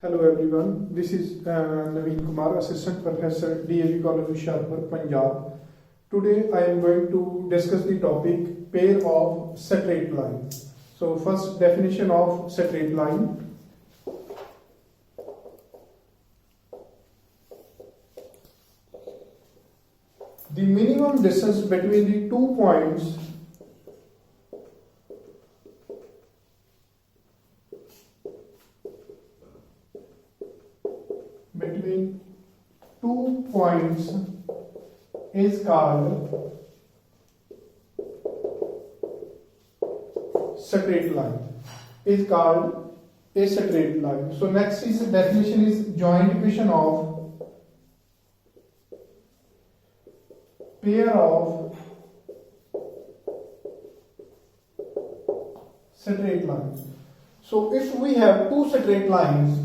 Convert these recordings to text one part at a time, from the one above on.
Hello everyone, this is Naveen Kumar, Assistant Professor, DAV College Hoshiarpur, Punjab. Today I am going to discuss the topic pair of straight line. So first definition of straight line. The minimum distance between the 2 points is called straight line. Is called a straight line. So next is definition is joint equation of pair of straight lines. So if we have two straight lines,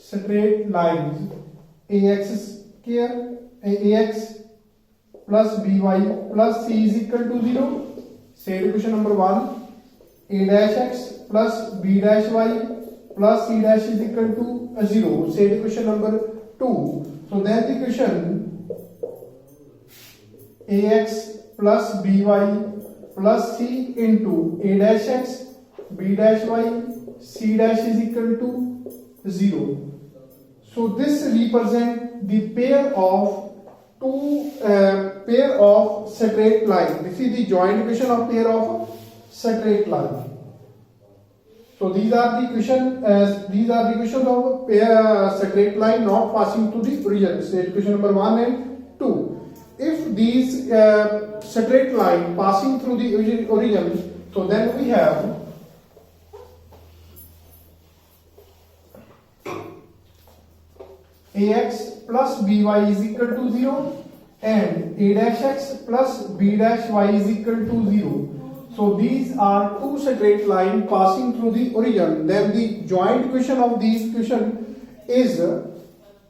straight lines ax square ax plus by plus c is equal to 0. Say equation number 1, a dash x plus b dash y plus c dash is equal to 0. Say equation number 2. So then the equation ax plus by plus c into a dash x b dash y c dash is equal to 0. So this represents the pair of straight line. This is the joint equation of pair of straight line. So these are the equations of pair straight line not passing through the origin. So equation number 1 and 2. If these straight line passing through the origin, so then we have ax plus by is equal to 0 and a dash x plus b dash y is equal to 0. So these are two straight lines passing through the origin. Then the joint equation of these equation is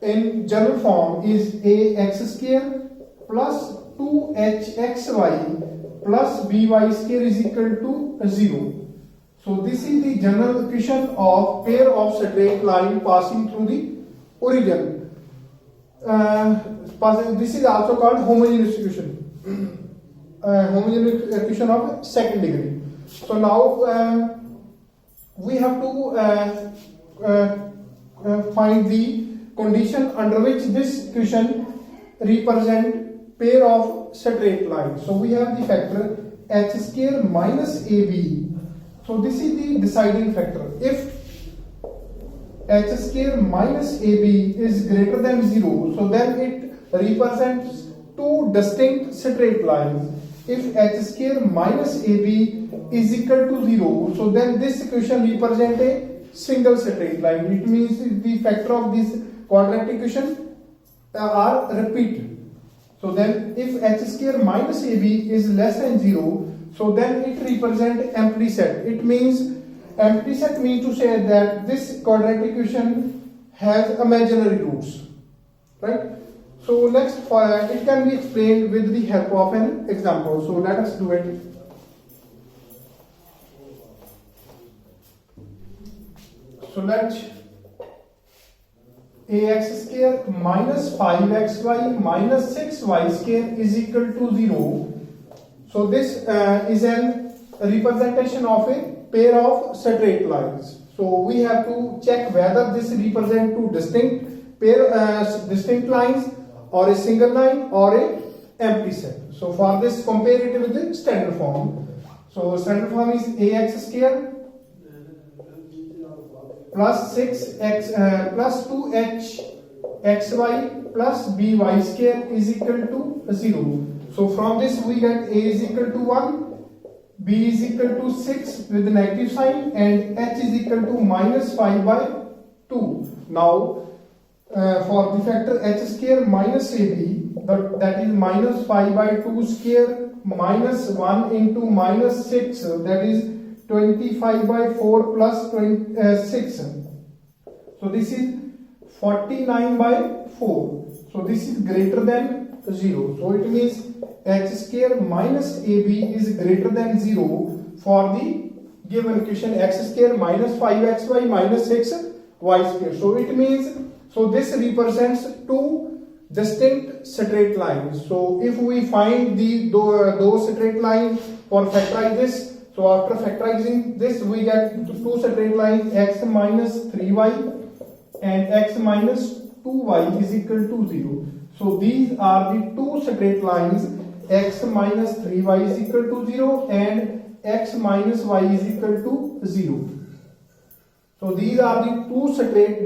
in general form is ax square plus 2hxy plus by square is equal to 0. So this is the general equation of pair of straight line passing through the origin. This is also called homogeneous equation. Homogeneous equation of second degree. So now we have to find the condition under which this equation represent pair of straight lines. So we have the factor h square minus ab. So this is the deciding factor. If h square minus ab is greater than 0, so then it represents two distinct straight lines. If h square minus ab is equal to 0, so then this equation represents a single straight line. It means the factor of this quadratic equation are repeated. So then if h square minus ab is less than 0, so then it represents empty set. It means empty set means to say that this quadratic equation has imaginary roots, right? So next, it can be explained with the help of an example. So let us do it. So let ax square minus 5xy minus 6y square is equal to 0. So this is an representation of a pair of straight lines. So we have to check whether this represents two distinct lines or a single line or a empty set. So for this, compare it with the standard form. So standard form is ax square plus 6x plus 2hxy plus by square is equal to 0. So from this we get a is equal to 1, b is equal to 6 with the negative sign, and h is equal to minus 5 by 2. Now for the factor h square minus ab, that is minus 5 by 2 square minus 1 into minus 6, that is 25 by 4 plus 6. So this is 49 by 4. So this is greater than 0. So it means h square minus ab is greater than 0. for the given equation x square minus 5xy minus 6y square. So it means, so this represents two distinct straight lines. So if we find those straight lines or factorize this, so after factorizing this we get two straight lines, x minus 3y and x minus 2y is equal to 0. So these are the two straight lines, x minus 3y is equal to 0 and x minus y is equal to 0. So these are the two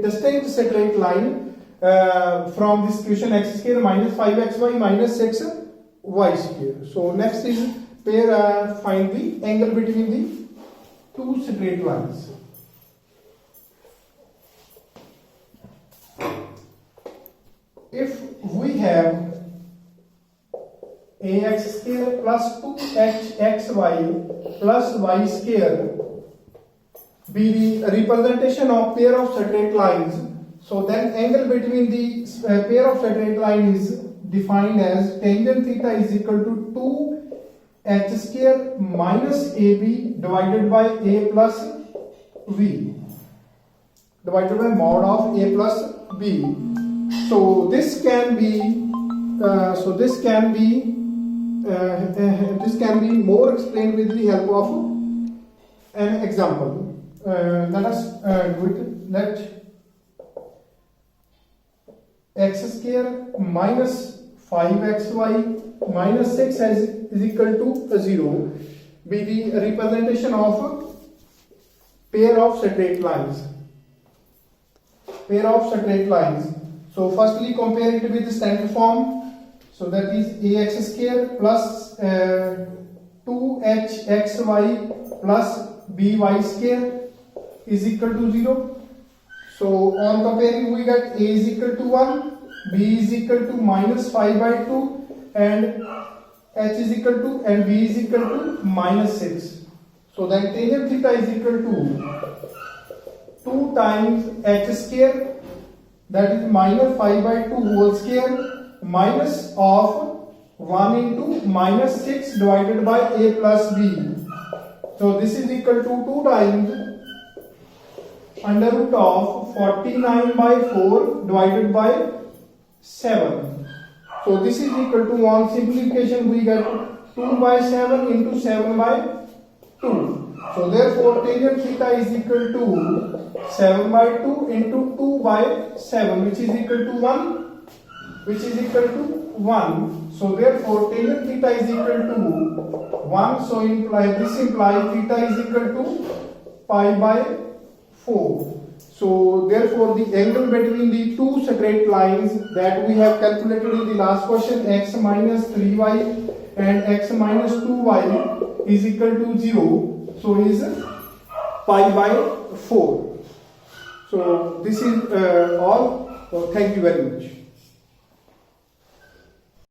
distinct straight line from this equation x square minus 5xy minus 6y square. So next is find the angle between the two straight lines. If we have ax square plus 2hxy plus y square be the representation of pair of straight lines, so then angle between the pair of straight lines is defined as tangent theta is equal to 2h square minus ab divided by a plus v divided by mod of a plus b. So this can be more explained with the help of an example. Let us do it. Let x square minus 5xy minus 6 is equal to 0 be the representation of pair of straight lines. Pair of straight lines. So firstly compare it with the standard form. So that is ax square plus 2hxy plus by square is equal to 0. So on comparing we get a is equal to 1, b is equal to minus 5 by 2 and h is equal to and b is equal to minus 6. So then tangent theta is equal to 2 times h square, that is minus 5 by 2 whole square minus of 1 into minus 6 divided by a plus b. So this is equal to 2 times under root of 49 by 4 divided by 7. So this is equal to, on simplification we get 2 by 7 into 7 by 2. So therefore tangent theta is equal to 7 by 2 into 2 by 7 which is equal to 1, which is equal to 1. So therefore tangent theta is equal to 1. So this implies theta is equal to pi by 4. So therefore the angle between the two straight lines that we have calculated in the last question, x minus 3y and x minus 2y is equal to 0. So is pi by 4. So this is all. So thank you very much.